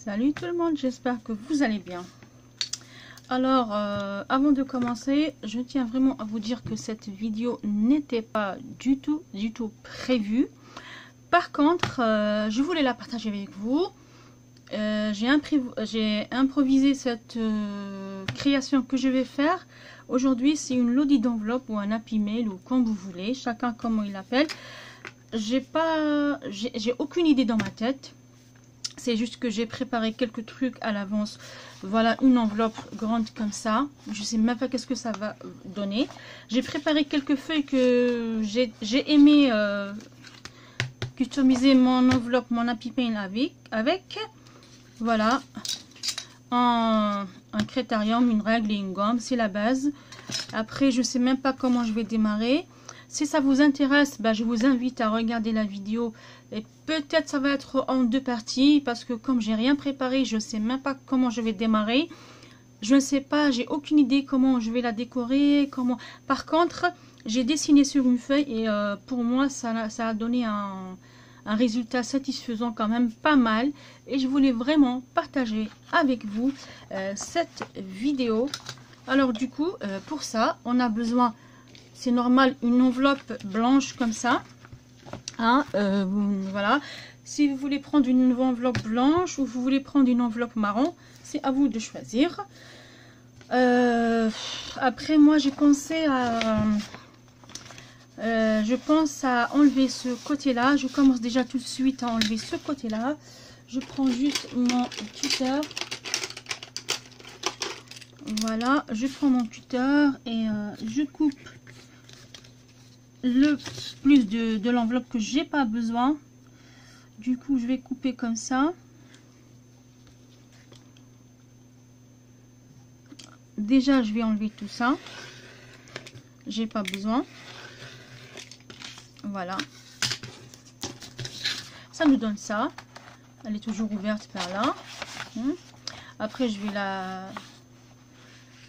Salut tout le monde, j'espère que vous allez bien. Alors, avant de commencer, je tiens vraiment à vous dire que cette vidéo n'était pas du tout prévue. Par contre, je voulais la partager avec vous. J'ai improvisé cette création que je vais faire. Aujourd'hui, c'est une lodi d'enveloppe ou un happy mail ou comme vous voulez, chacun comment il l'appelle. J'ai aucune idée dans ma tête. C'est juste que j'ai préparé quelques trucs à l'avance. Voilà une enveloppe grande comme ça. Je sais même pas qu'est-ce que ça va donner. J'ai préparé quelques feuilles que j'ai aimé customiser mon enveloppe, mon happy mail avec. Voilà. Un critérium, une règle et une gomme. C'est la base. Après, je sais même pas comment je vais démarrer. Si ça vous intéresse, je vous invite à regarder la vidéo. Et peut-être ça va être en deux parties. Parce que comme j'ai rien préparé, je ne sais même pas comment je vais démarrer. Je ne sais pas, j'ai aucune idée comment je vais la décorer. Par contre, j'ai dessiné sur une feuille. Et pour moi, ça a donné un résultat satisfaisant quand même, pas mal. Et je voulais vraiment partager avec vous cette vidéo. Alors du coup, pour ça, on a besoin... C'est normal, une enveloppe blanche comme ça. Hein, voilà. Si vous voulez prendre une enveloppe blanche ou vous voulez prendre une enveloppe marron, c'est à vous de choisir. Après, moi, j'ai pensé à... je pense à enlever ce côté-là. Je commence déjà tout de suite à enlever ce côté-là. Je prends juste mon tuteur. Voilà, je prends mon tuteur et je coupe le plus de l'enveloppe que j'ai pas besoin. Du coup, je vais couper comme ça. Déjà, je vais enlever tout ça. J'ai pas besoin. Voilà. Ça nous donne ça. Elle est toujours ouverte par là. Après, je vais la...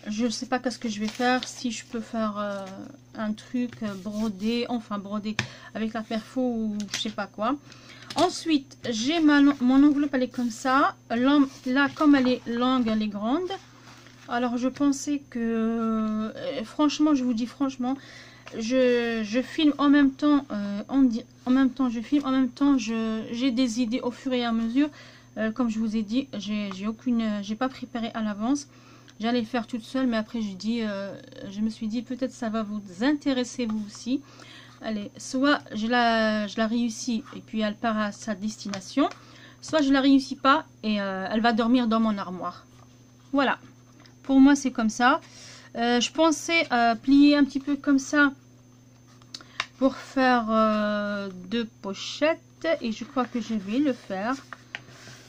Je sais pas qu'est-ce que je vais faire, si je peux faire un truc brodé, enfin brodé avec la perfo ou je sais pas quoi. Ensuite, j'ai mon enveloppe, elle est comme ça. Là, comme elle est longue, elle est grande. Alors, je pensais que, franchement, je vous dis franchement, je filme en même temps, je filme, en même temps, j'ai des idées au fur et à mesure. Comme je vous ai dit, j'ai pas préparé à l'avance. J'allais le faire toute seule, mais après je me suis dit peut-être ça va vous intéresser vous aussi. Allez, soit je la réussis et puis elle part à sa destination, soit je la réussis pas et elle va dormir dans mon armoire. Voilà, pour moi c'est comme ça. Je pensais plier un petit peu comme ça pour faire deux pochettes et je crois que je vais le faire.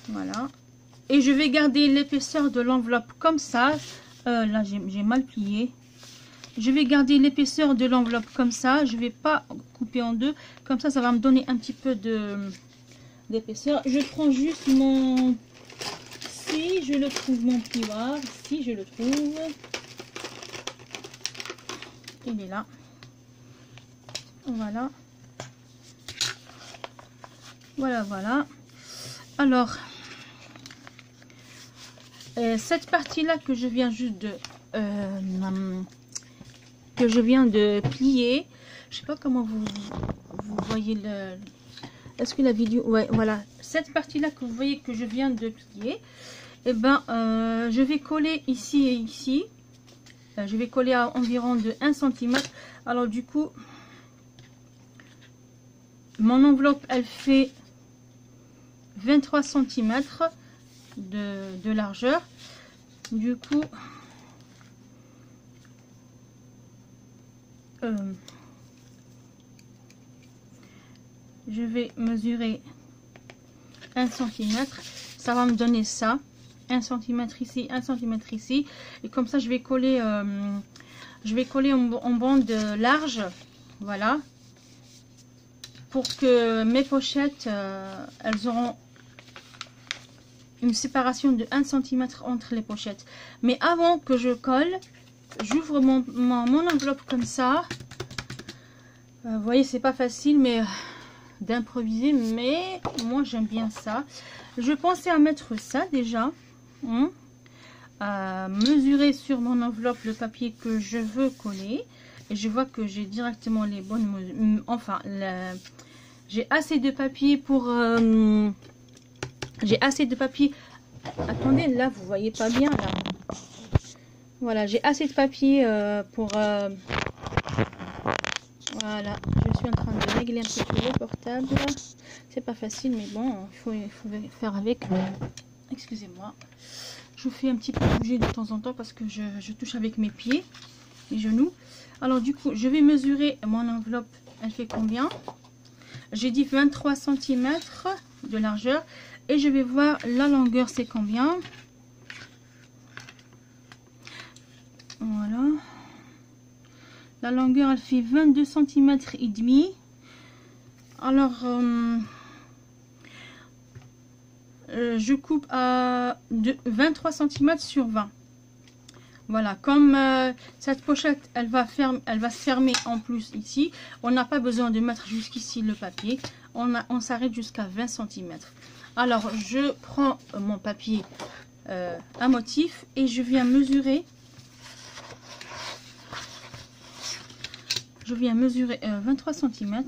Voilà. Et je vais garder l'épaisseur de l'enveloppe comme ça. Là, j'ai mal plié. Je vais garder l'épaisseur de l'enveloppe comme ça. Je ne vais pas couper en deux. Comme ça, ça va me donner un petit peu d'épaisseur. Je prends juste mon... Si je le trouve, mon plioir. Si je le trouve. Il est là. Voilà. Voilà, voilà. Alors... cette partie là que je viens juste de plier, je sais pas comment vous voyez le... Est-ce que la vidéo... Ouais, voilà, cette partie là que vous voyez que je viens de plier, et je vais coller ici et ici. Je vais coller à environ de 1 cm. Alors du coup, mon enveloppe elle fait 23 cm de largeur. Du coup je vais mesurer 1 cm. Ça va me donner ça, 1 cm ici, 1 cm ici, et comme ça je vais coller en bande large. Voilà, pour que mes pochettes elles auront une séparation de 1 cm entre les pochettes. Mais avant que je colle, j'ouvre mon enveloppe comme ça. Vous voyez, c'est pas facile, mais d'improviser, mais moi j'aime bien ça. Je pensais à mettre ça déjà, hein, à mesurer sur mon enveloppe le papier que je veux coller, et je vois que j'ai directement les bonnes mesures. Enfin, j'ai assez de papier pour... j'ai assez de papier. Attendez, là vous voyez pas bien là. Voilà, j'ai assez de papier pour... Voilà, je suis en train de régler un petit peu le portable. C'est pas facile, mais bon, il faut faire avec. Excusez-moi. Je vous fais un petit peu bouger de temps en temps parce que je touche avec mes pieds, mes genoux. Alors du coup, je vais mesurer mon enveloppe. Elle fait combien? J'ai dit 23 cm de largeur. Et je vais voir la longueur, c'est combien? Voilà. La longueur, elle fait 22 cm et demi. Alors, je coupe à 23 cm sur 20. Voilà, comme cette pochette, elle va se fermer en plus ici. On n'a pas besoin de mettre jusqu'ici le papier. On s'arrête jusqu'à 20 cm. Alors, je prends mon papier à motif et je viens mesurer. Je viens mesurer 23 cm.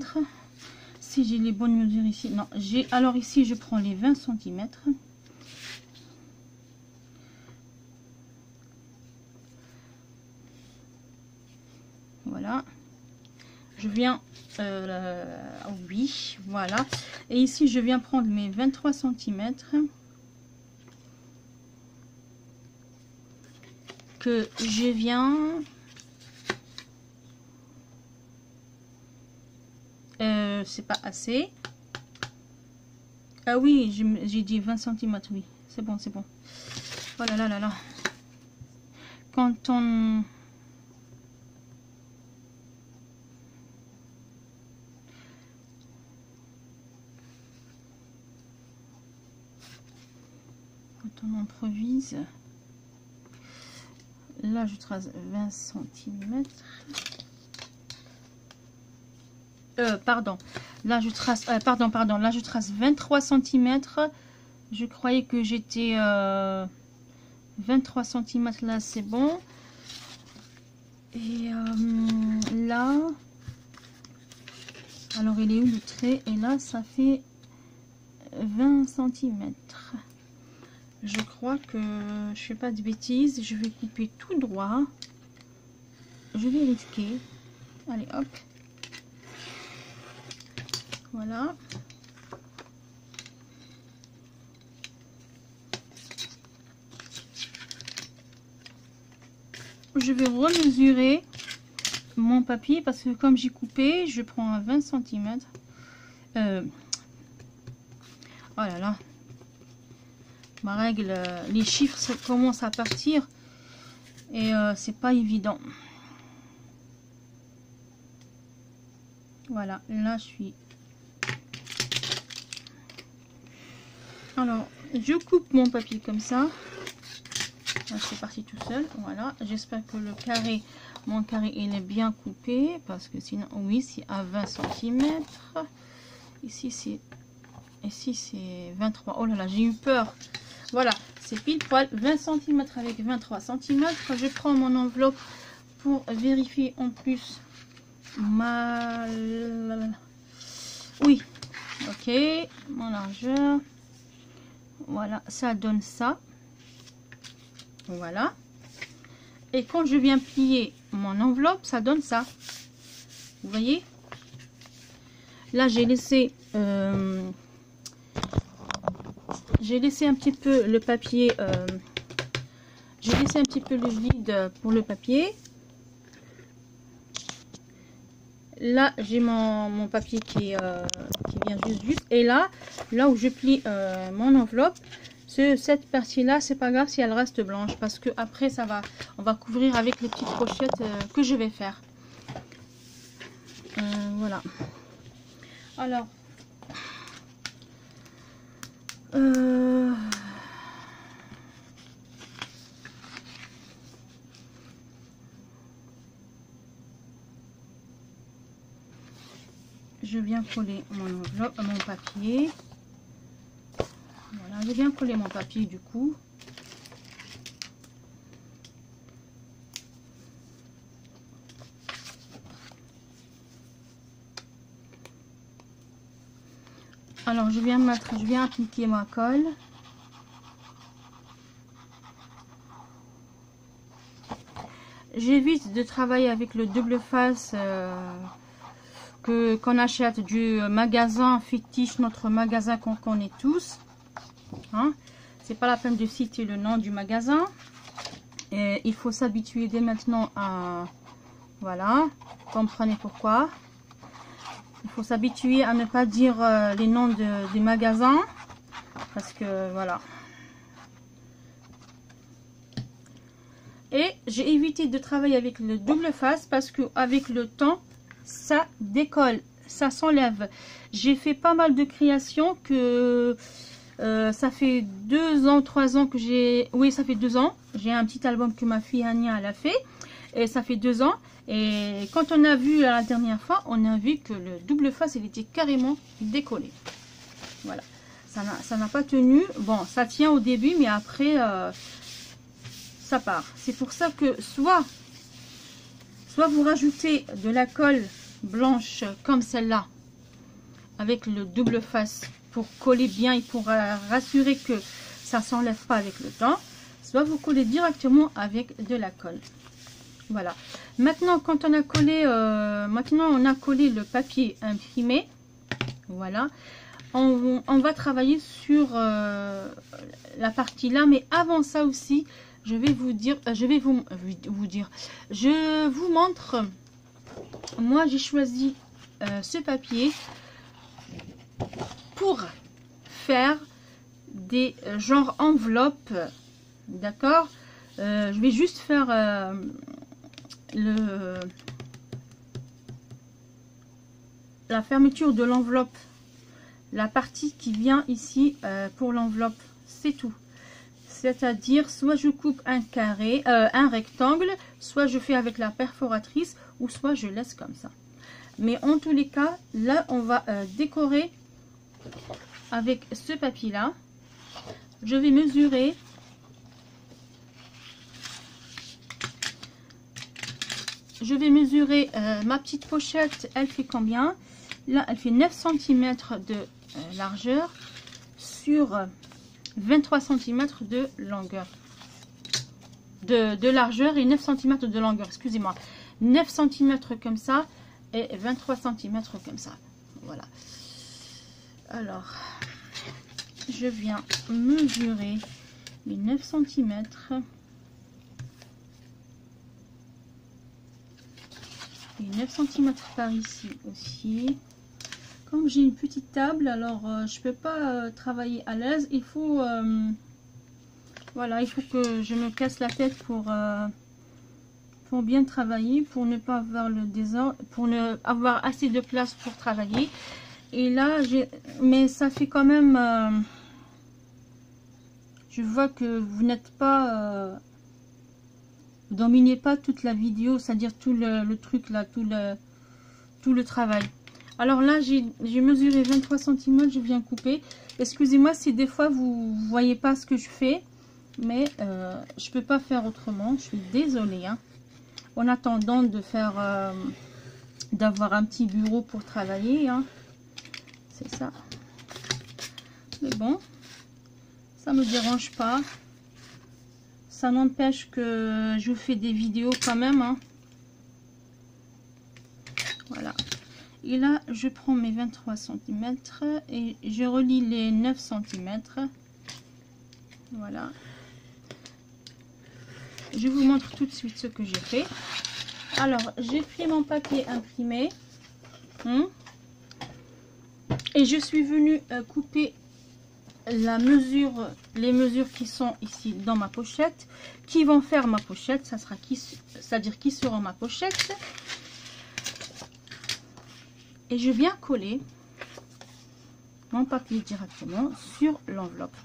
Si j'ai les bonnes mesures ici. Non, alors ici, je prends les 20 cm. Voilà. Je viens... oui, voilà. Et ici, je viens prendre mes 23 cm. Que je viens... c'est pas assez. Ah oui, j'ai dit 20 cm, oui. C'est bon, c'est bon. Oh là là là là. Quand on... Quand on improvise... Là, je trace 20 cm. Pardon. Là, je trace... pardon. Là, je trace 23 cm. Je croyais que j'étais... 23 cm, là, c'est bon. Et là... Alors, il est où le trait? Et là, ça fait 20 cm. Je crois que je fais pas de bêtises. Je vais couper tout droit. Je vais risquer. Allez, hop. Voilà. Je vais remesurer mon papier parce que comme j'ai coupé, je prends à 20 cm. Oh là là. Ma règle, les chiffres ça commence à partir et c'est pas évident. Voilà, là je suis. Alors, je coupe mon papier comme ça. Là, c'est parti tout seul. Voilà, j'espère que le carré, mon carré, il est bien coupé parce que sinon, oui, c'est à 20 cm. Ici, c'est 23. Oh là là, j'ai eu peur. Voilà, c'est pile poil 20 cm avec 23 cm. Je prends mon enveloppe pour vérifier en plus ma... Oui, ok, mon largeur. Voilà, ça donne ça. Voilà. Et quand je viens plier mon enveloppe, ça donne ça. Vous voyez? Là, j'ai laissé un petit peu le papier. J'ai laissé un petit peu le vide pour le papier. Là, j'ai mon papier qui vient juste. Et là où je plie mon enveloppe, cette partie-là, c'est pas grave si elle reste blanche parce que après on va couvrir avec les petites pochettes que je vais faire. Voilà. Alors, je viens coller mon enveloppe, mon papier. Voilà, je viens coller mon papier du coup. Alors je viens appliquer ma colle. J'évite de travailler avec le double face qu'on achète du magasin fictif, notre magasin qu'on connaît tous. Hein? C'est pas la peine de citer le nom du magasin. Et il faut s'habituer dès maintenant à... Voilà, comprenez pourquoi. Il faut s'habituer à ne pas dire les noms des magasins. Parce que voilà. Et j'ai évité de travailler avec le double face parce que avec le temps, ça décolle, ça s'enlève. J'ai fait pas mal de créations que ça fait 2 ans, 3 ans que j'ai... Oui, ça fait 2 ans. J'ai un petit album que ma fille Ania elle a fait. Et ça fait 2 ans. Et quand on a vu la dernière fois, on a vu que le double face, il était carrément décollé. Voilà. Ça n'a pas tenu. Bon, ça tient au début, mais après... ça part. C'est pour ça que soit vous rajoutez de la colle blanche comme celle-là avec le double face pour coller bien et pour rassurer que ça s'enlève pas avec le temps, soit vous collez directement avec de la colle. Voilà. Maintenant, quand on a collé, on a collé le papier imprimé. Voilà. On va travailler sur la partie là, mais avant ça aussi. Je vais vous montre. Moi, j'ai choisi ce papier pour faire des genres enveloppes. D'accord. Je vais juste faire la fermeture de l'enveloppe. La partie qui vient ici pour l'enveloppe. C'est tout. C'est-à-dire, soit je coupe un carré, un rectangle, soit je fais avec la perforatrice, ou soit je laisse comme ça. Mais en tous les cas, là, on va décorer avec ce papier-là. Je vais mesurer. Ma petite pochette, elle fait combien? Là, elle fait 9 cm de largeur sur... 23 cm de longueur, de largeur et 9 cm de longueur, excusez-moi, 9 cm comme ça et 23 cm comme ça. Voilà. Alors, je viens mesurer les 9 cm. Et 9 cm par ici aussi. Comme j'ai une petite table, alors je peux pas travailler à l'aise. Il faut, voilà, il faut que je me casse la tête pour bien travailler, pour ne pas avoir le désordre, pour ne avoir assez de place pour travailler. Et là, mais ça fait quand même. Je vois que vous n'êtes pas, vous dominez pas toute la vidéo, c'est-à-dire tout le truc là, tout le travail. Alors là, j'ai mesuré 23 cm, je viens couper. Excusez-moi si des fois vous ne voyez pas ce que je fais, mais je peux pas faire autrement. Je suis désolée. Hein. En attendant de faire, d'avoir un petit bureau pour travailler, hein. C'est ça. Mais bon, ça me dérange pas. Ça n'empêche que je vous fais des vidéos quand même. Hein. Voilà. Et là, je prends mes 23 cm et je relie les 9 cm. Voilà. Je vous montre tout de suite ce que j'ai fait. Alors, j'ai pris mon papier imprimé. Et je suis venue couper les mesures qui sont ici dans ma pochette. Qui vont faire ma pochette. Ça sera c'est-à-dire qui sera ma pochette. Et je viens coller mon papier directement sur l'enveloppe.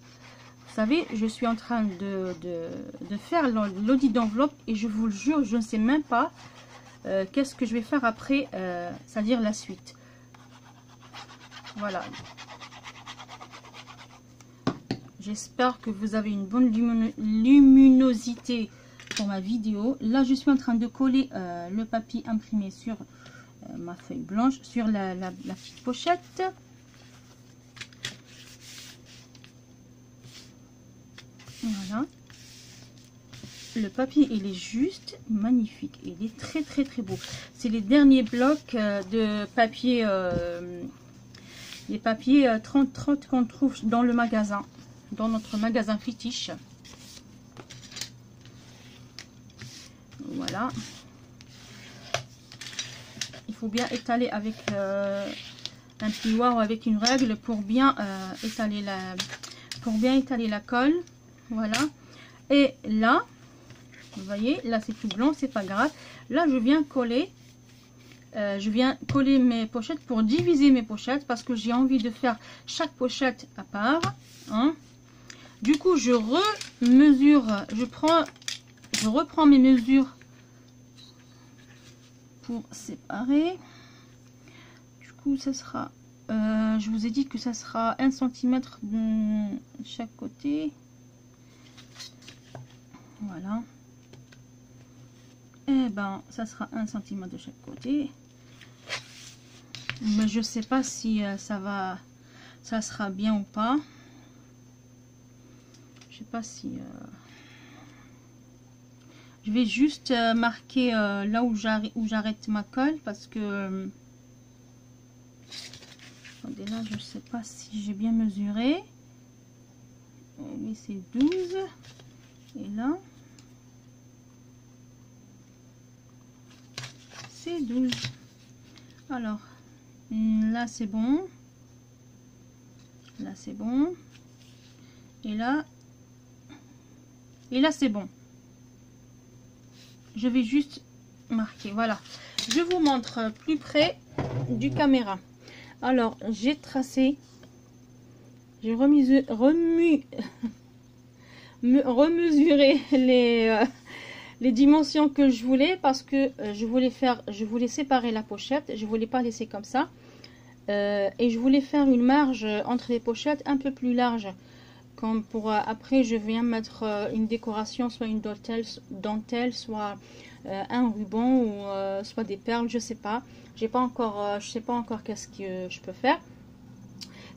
Vous savez, je suis en train de faire l'audit d'enveloppe et je vous le jure, je ne sais même pas qu'est-ce que je vais faire après, c'est-à-dire la suite. Voilà. J'espère que vous avez une bonne luminosité pour ma vidéo. Là, je suis en train de coller le papier imprimé sur ma feuille blanche, sur la petite pochette. Voilà. Le papier, il est juste magnifique. Il est très très très beau. C'est les derniers blocs de papier, les papiers 30-30 qu'on trouve dans le magasin, dans notre magasin fétiche. Voilà. Il faut bien étaler avec un plioir ou avec une règle pour bien étaler la colle. Voilà. Et là, vous voyez, là c'est tout blanc, c'est pas grave. Là, je viens coller mes pochettes pour diviser mes pochettes parce que j'ai envie de faire chaque pochette à part. Hein. Du coup, je reprends mes mesures pour séparer. Du coup, ça sera, je vous ai dit que ça sera 1 cm de chaque côté. Voilà. Et ben, ça sera 1 cm de chaque côté. Mais je sais pas si ça sera bien ou pas. Je sais pas si je vais juste marquer là où j'arrête ma colle parce que attendez, là je sais pas si j'ai bien mesuré. Oui, c'est 12 et là c'est 12. Alors là c'est bon, là c'est bon, et là c'est bon. Je vais juste marquer. Voilà, je vous montre plus près du caméra. Alors j'ai tracé, j'ai remesuré les dimensions que je voulais parce que je voulais séparer la pochette, je voulais pas laisser comme ça, et je voulais faire une marge entre les pochettes un peu plus large, comme pour après je viens mettre une décoration, soit une dentelle, soit un ruban ou soit des perles, je sais pas, je sais pas encore qu'est-ce que je peux faire.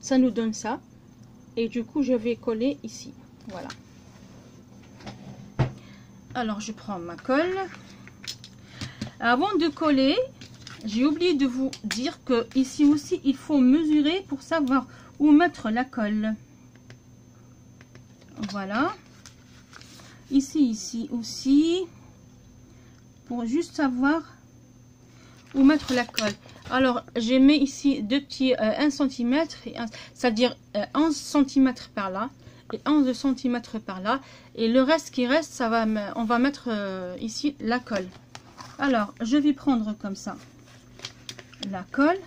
Ça nous donne ça, et du coup je vais coller ici. Voilà. Alors je prends ma colle. Avant de coller, j'ai oublié de vous dire que ici aussi il faut mesurer pour savoir où mettre la colle. Voilà. Ici aussi, pour juste savoir où mettre la colle. Alors j'ai mis ici deux petits 1 cm, c'est-à-dire 11 cm par là et 11 cm par là, et le reste qui reste, on va mettre ici la colle. Alors je vais prendre comme ça la colle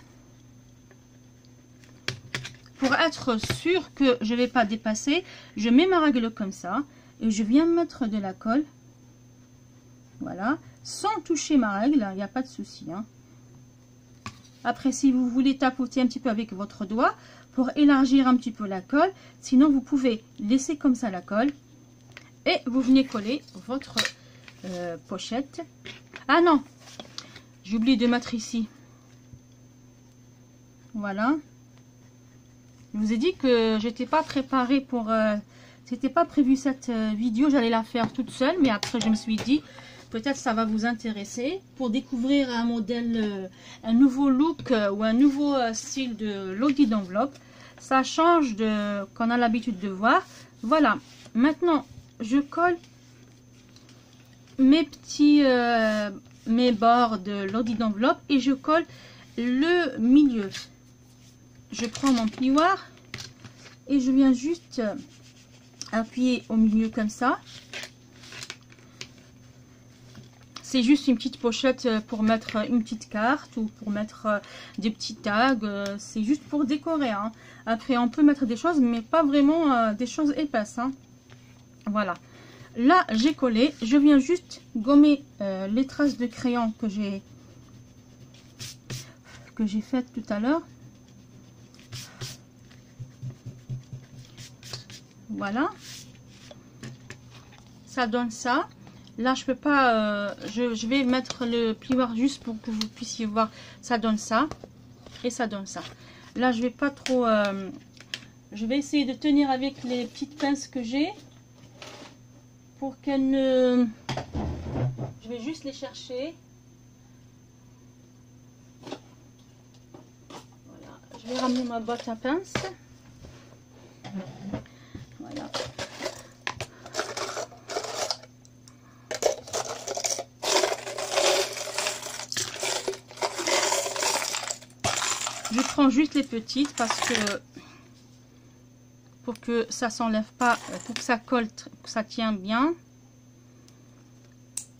pour être sûr que je vais pas dépasser. Je mets ma règle comme ça et je viens mettre de la colle, voilà, sans toucher ma règle, il n'y a pas de souci, hein. Après, si vous voulez tapoter un petit peu avec votre doigt pour élargir un petit peu la colle, sinon vous pouvez laisser comme ça la colle et vous venez coller votre pochette. Ah non, j'ai oublié de mettre ici. Voilà. Je vous ai dit que j'étais pas préparée pour... c'était pas prévu cette vidéo, j'allais la faire toute seule, mais après je me suis dit... Peut-être ça va vous intéresser pour découvrir un modèle, un nouveau look ou un nouveau style de lodi d'enveloppe. Ça change de qu'on a l'habitude de voir. Voilà. Maintenant, je colle mes bords de lodi d'enveloppe et je colle le milieu. Je prends mon plioir et je viens juste appuyer au milieu comme ça. C'est juste une petite pochette pour mettre une petite carte ou pour mettre des petits tags. C'est juste pour décorer, hein. Après, on peut mettre des choses, mais pas vraiment des choses épaisses, hein. Voilà. Là, j'ai collé. Je viens juste gommer les traces de crayon que j'ai faites tout à l'heure. Voilà. Ça donne ça. Là, je peux pas... je vais mettre le plioir juste pour que vous puissiez voir. Ça donne ça. Et ça donne ça. Là, je vais pas trop... je vais essayer de tenir avec les petites pinces que j'ai. Pour qu'elles ne... Je vais juste les chercher. Voilà. Je vais ramener ma boîte à pinces. Voilà. Je prends juste les petites parce que pour que ça s'enlève pas, pour que ça colle, que ça tient bien.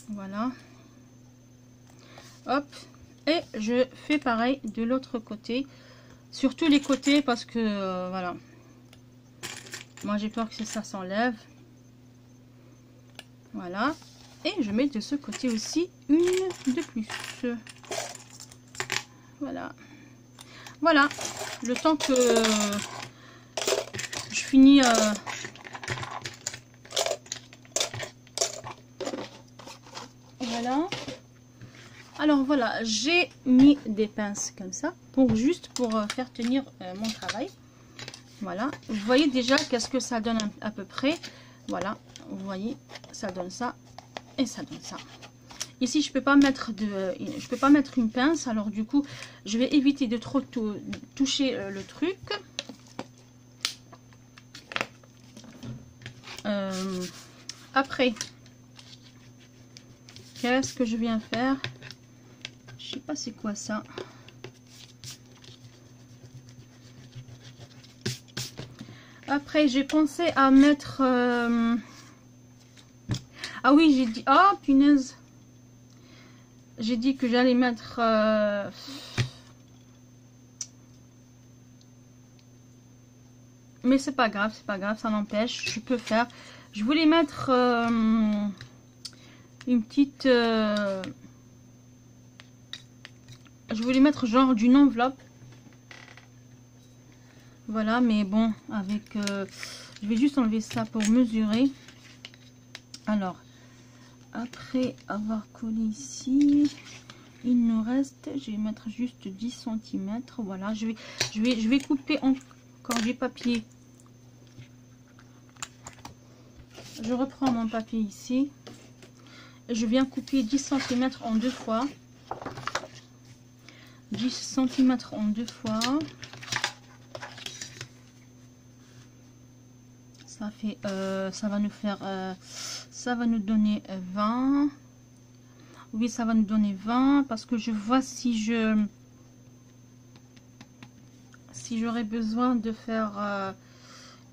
Voilà. Hop. Et je fais pareil de l'autre côté. Sur tous les côtés parce que voilà. Moi j'ai peur que ça s'enlève. Voilà. Et je mets de ce côté aussi une de plus. Voilà. Voilà, le temps que je finis voilà. Alors voilà, j'ai mis des pinces comme ça pour juste pour faire tenir mon travail. Voilà, vous voyez déjà qu'est-ce que ça donne à peu près. Voilà, vous voyez, ça donne ça et ça donne ça. Ici, je peux pas mettre une pince, alors du coup, je vais éviter de trop toucher le truc. Après, qu'est-ce que je viens faire? Je sais pas c'est quoi ça. Après, j'ai pensé à mettre... Ah oui, j'ai dit... Oh, punaise! J'ai dit que j'allais mettre... Mais c'est pas grave, ça n'empêche, je peux faire. Je voulais mettre une petite... Je voulais mettre genre d'une enveloppe. Voilà, mais bon, avec... je vais juste enlever ça pour mesurer. Alors... Après avoir collé ici, il nous reste, je vais mettre juste 10 cm. Voilà, je vais couper encore du papier. Je reprends mon papier ici. Je viens couper 10 cm en deux fois. 10 cm en deux fois. Ça fait, ça va nous faire... ça va nous donner 20. Oui, ça va nous donner 20 parce que je vois si j'aurais besoin de faire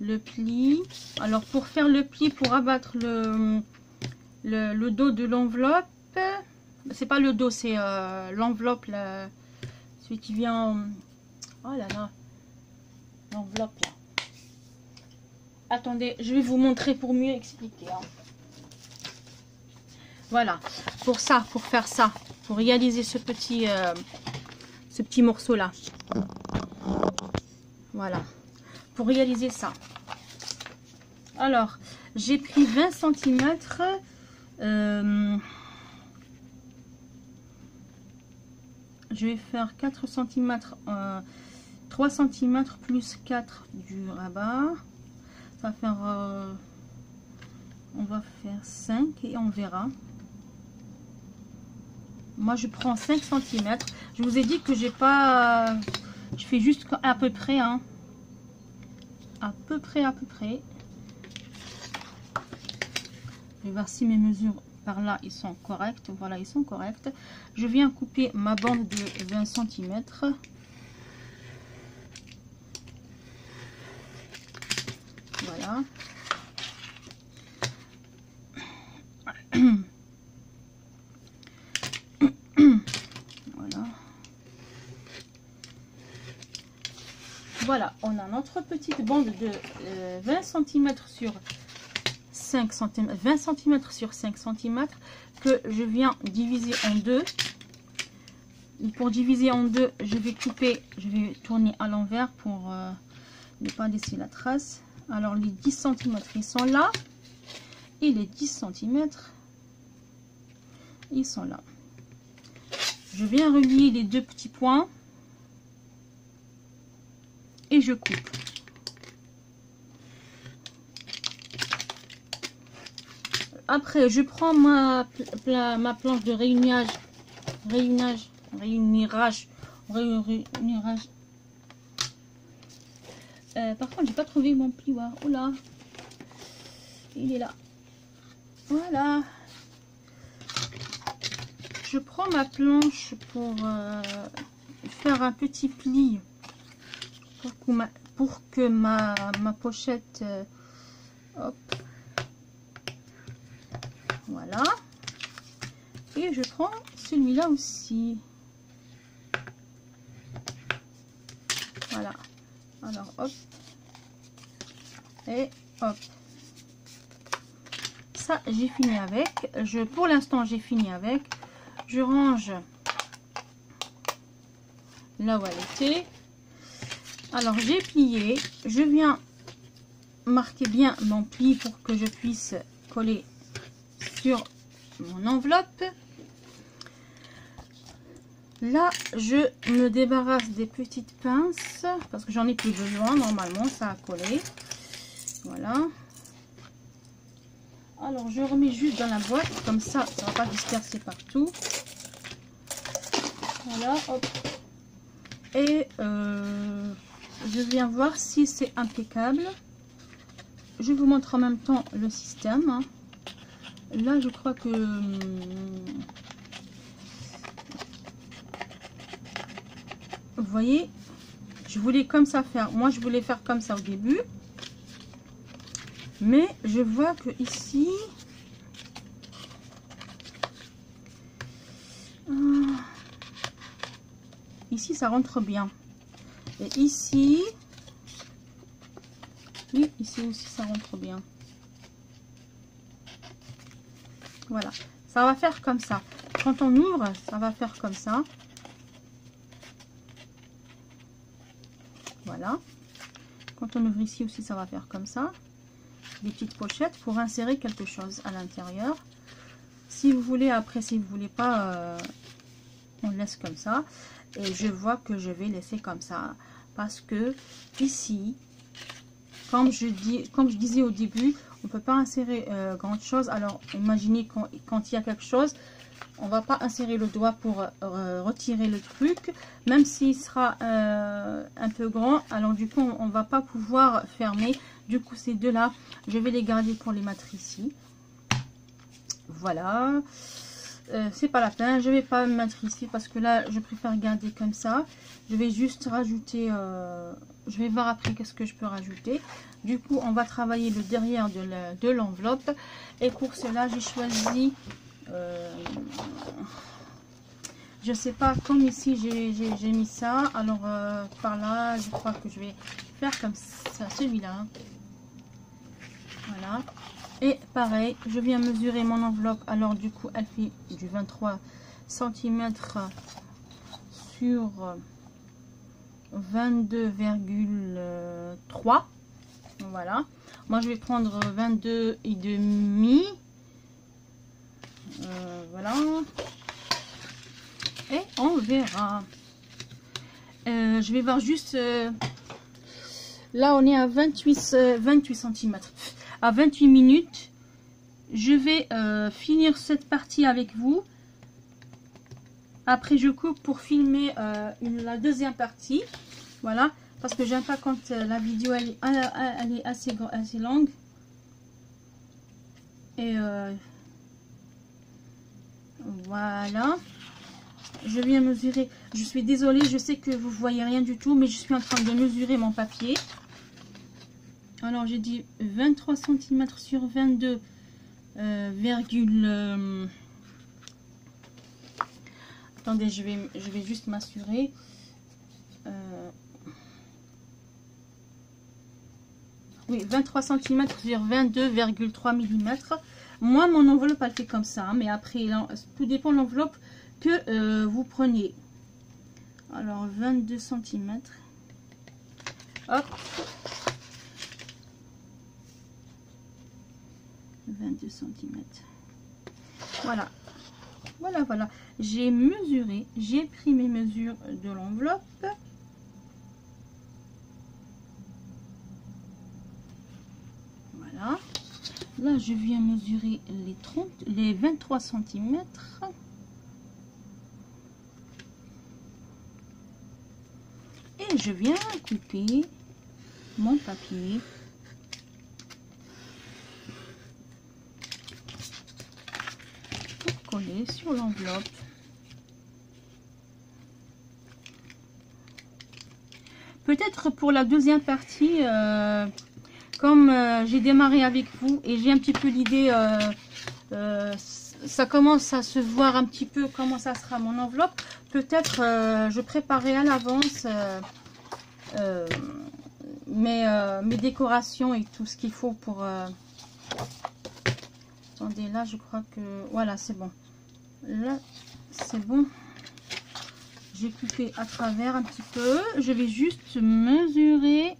le pli. Alors pour faire le pli, pour abattre le dos de l'enveloppe, c'est pas le dos, c'est l'enveloppe, celui qui vient. Oh là là, l'enveloppe là. Attendez, je vais vous montrer pour mieux expliquer. Hein. Voilà, pour ça, pour faire ça, pour réaliser ce petit morceau là. Voilà, pour réaliser ça. Alors, j'ai pris 20 cm. Je vais faire 4 cm, 3 cm plus 4 du rabat. Ça va faire, on va faire 5 et on verra. Moi je prends 5 cm. Je vous ai dit que j'ai pas, je fais juste à peu près, hein. À peu près. Je vais voir si mes mesures par là ils sont correctes. Voilà, ils sont corrects. Je viens couper ma bande de 20 cm. Voilà. Voilà. Voilà, on a notre petite bande de 20 cm sur 5 cm, 20 cm sur 5 cm que je viens diviser en deux. Et pour diviser en deux, je vais couper, je vais tourner à l'envers pour ne pas laisser la trace. Alors les 10 cm ils sont là. Et les 10 cm ils sont là. Je viens relier les deux petits points. Et je coupe. Après, je prends ma planche de réunirage. Par contre, j'ai pas trouvé mon plioir. Oula, il est là. Voilà. Je prends ma planche pour faire un petit pli pour que ma pochette hop, voilà, et je prends celui-là aussi, voilà, alors hop et hop, ça j'ai fini avec. Pour l'instant j'ai fini avec. Je range là où elle était. Alors j'ai plié, je viens marquer bien mon pli pour que je puisse coller sur mon enveloppe. Là je me débarrasse des petites pinces parce que j'en ai plus besoin, normalement ça a collé. Voilà. Alors je remets juste dans la boîte, comme ça ça va pas disperser partout. Voilà, hop. Et je viens voir si c'est impeccable. Je vous montre en même temps le système. Là, je crois que vous voyez, je voulais comme ça faire. Moi, je voulais faire comme ça au début, mais je vois que ici, ici, ça rentre bien. Et ici, oui, ici aussi ça rentre bien. Voilà, ça va faire comme ça. Quand on ouvre, ça va faire comme ça. Voilà. Quand on ouvre ici aussi, ça va faire comme ça. Des petites pochettes pour insérer quelque chose à l'intérieur. Si vous voulez, après, si vous voulez pas, on laisse comme ça. Et je vois que je vais laisser comme ça. Parce que ici, comme je disais au début, on ne peut pas insérer grand chose. Alors imaginez quand il y a quelque chose, on va pas insérer le doigt pour retirer le truc, même s'il sera un peu grand. Alors du coup on va pas pouvoir fermer. Du coup ces deux là, je vais les garder pour les mettre ici. Voilà. C'est pas la peine, je vais pas me mettre ici parce que là je préfère garder comme ça. Je vais juste rajouter, je vais voir après qu'est-ce que je peux rajouter. Du coup on va travailler le derrière de l'enveloppe, et pour cela j'ai choisi, je sais pas, comme ici j'ai mis ça, alors par là je crois que je vais faire comme ça, celui-là. Voilà. Et pareil, je viens mesurer mon enveloppe. Alors du coup, elle fait du 23 cm sur 22,3. Voilà. Moi, je vais prendre 22,5. Voilà. Et on verra. Je vais voir juste... là, on est à 28 cm. À 28 minutes, je vais finir cette partie avec vous. Après, je coupe pour filmer la deuxième partie. Voilà, parce que j'aime pas quand la vidéo elle est assez longue. Et voilà. Je viens mesurer. Je suis désolée, je sais que vous voyez rien du tout, mais je suis en train de mesurer mon papier. Alors j'ai dit 23 cm sur 22, attendez, je vais juste m'assurer. Oui, 23 cm sur 22,3 mm. Moi, mon enveloppe, elle fait comme ça. Mais après, tout dépend de l'enveloppe que vous preniez. Alors, 22 cm. Hop. 22 cm. Voilà. Voilà, voilà. J'ai mesuré, j'ai pris mes mesures de l'enveloppe. Voilà. Là, je viens mesurer les 23 cm. Et je viens couper mon papier. Pour coller sur l'enveloppe. Peut-être pour la deuxième partie, comme j'ai démarré avec vous et j'ai un petit peu l'idée, ça commence à se voir un petit peu comment ça sera mon enveloppe. Peut-être je préparerai à l'avance mes décorations et tout ce qu'il faut pour... Attendez, là je crois que... Voilà, c'est bon. Là, c'est bon. J'ai coupé à travers un petit peu. Je vais juste mesurer.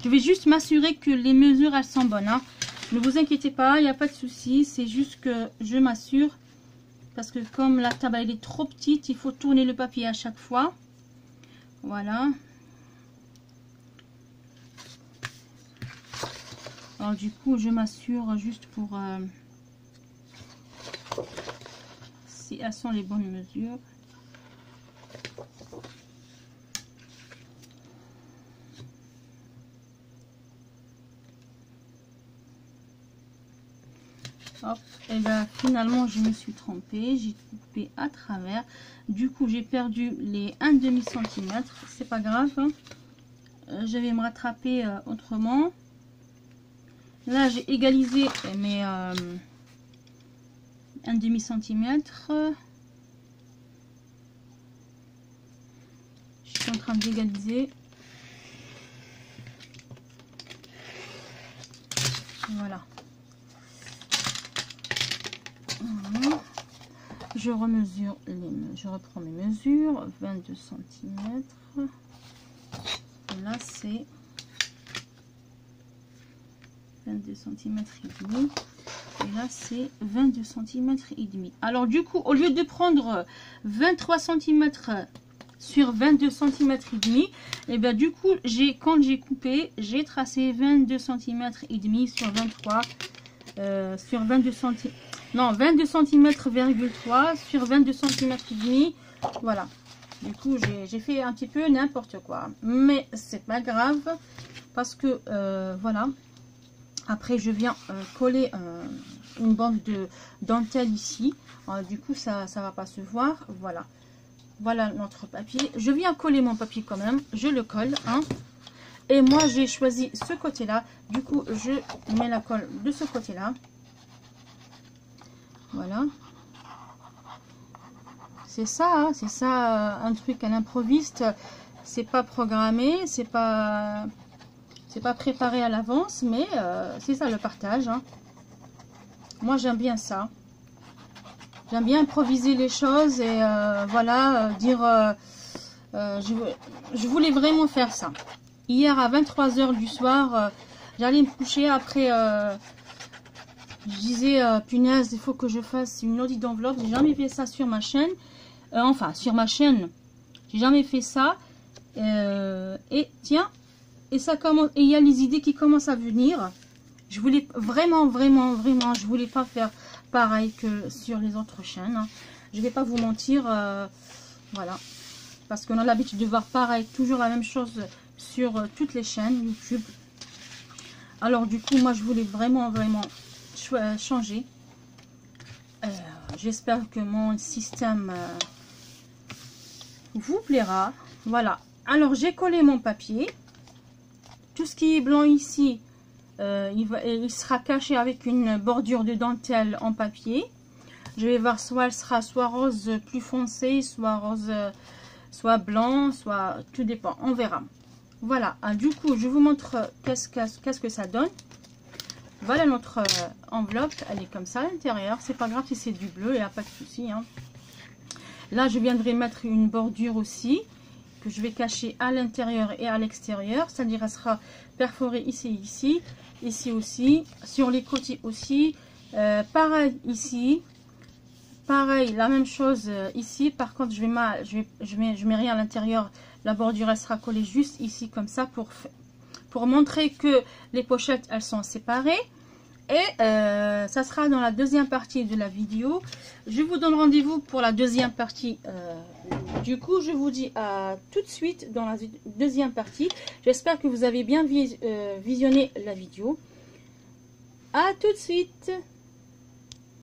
Je vais juste m'assurer que les mesures, elles sont bonnes. Hein. Ne vous inquiétez pas, il n'y a pas de souci. C'est juste que je m'assure. Parce que comme la table elle est trop petite, il faut tourner le papier à chaque fois. Voilà. Alors du coup, je m'assure juste pour... si elles sont les bonnes mesures. Hop, et bien finalement je me suis trompée, j'ai coupé à travers, du coup j'ai perdu les 1,5 cm, c'est pas grave, hein. Je vais me rattraper autrement. Là j'ai égalisé mes 1,5 cm, je suis en train d'égaliser, voilà. Je remesure je reprends mes mesures, 22 cm. Là c'est 22 cm et demi. Et là c'est 22 cm et demi. Alors du coup, au lieu de prendre 23 cm sur 22 cm et demi, et bien du coup, quand j'ai coupé, j'ai tracé 22 cm et demi sur 23 sur 22 cm. Non, 22 cm,3 sur 22 cm et demi. Voilà. Du coup, j'ai fait un petit peu n'importe quoi. Mais c'est pas grave. Parce que, voilà. Après, je viens coller une bande de dentelle ici. Du coup, ça va pas se voir. Voilà. Voilà notre papier. Je viens coller mon papier quand même. Je le colle. Hein. Et moi, j'ai choisi ce côté-là. Du coup, je mets la colle de ce côté-là. Voilà. C'est ça, hein, c'est ça un truc à l'improviste. C'est pas programmé, c'est pas préparé à l'avance, mais c'est ça le partage. Hein. Moi j'aime bien ça. J'aime bien improviser les choses et voilà, dire je voulais vraiment faire ça. Hier à 23 h du soir, j'allais me coucher après. Je disais, punaise, il faut que je fasse une audit d'enveloppe. J'ai jamais fait ça sur ma chaîne. Enfin, sur ma chaîne, j'ai jamais fait ça. Et tiens, et ça commence. Et il y a les idées qui commencent à venir. Je voulais vraiment, je voulais pas faire pareil que sur les autres chaînes. Hein. Je vais pas vous mentir, voilà, parce qu'on a l'habitude de voir pareil, toujours la même chose sur toutes les chaînes YouTube. Alors du coup, moi, je voulais vraiment changer. J'espère que mon système vous plaira. Voilà, alors j'ai collé mon papier. Tout ce qui est blanc ici, il sera caché avec une bordure de dentelle en papier. Je vais voir, soit elle sera soit rose plus foncé, soit rose, soit blanc, soit tout dépend, on verra. Voilà, du coup je vous montre qu'est-ce que ça donne. Voilà notre enveloppe, elle est comme ça à l'intérieur. C'est pas grave si c'est du bleu, il n'y a pas de souci. Hein. Là, je viendrai mettre une bordure aussi, que je vais cacher à l'intérieur et à l'extérieur. C'est-à-dire, elle sera perforée ici et ici, ici aussi, sur les côtés aussi, Pareil ici. Pareil, la même chose ici. Par contre, je mets rien à l'intérieur. La bordure, elle sera collée juste ici, comme ça, pour montrer que les pochettes, elles sont séparées. Et ça sera dans la deuxième partie de la vidéo. Je vous donne rendez-vous pour la deuxième partie. Du coup, je vous dis à tout de suite dans la deuxième partie. J'espère que vous avez bien visionné la vidéo. À tout de suite.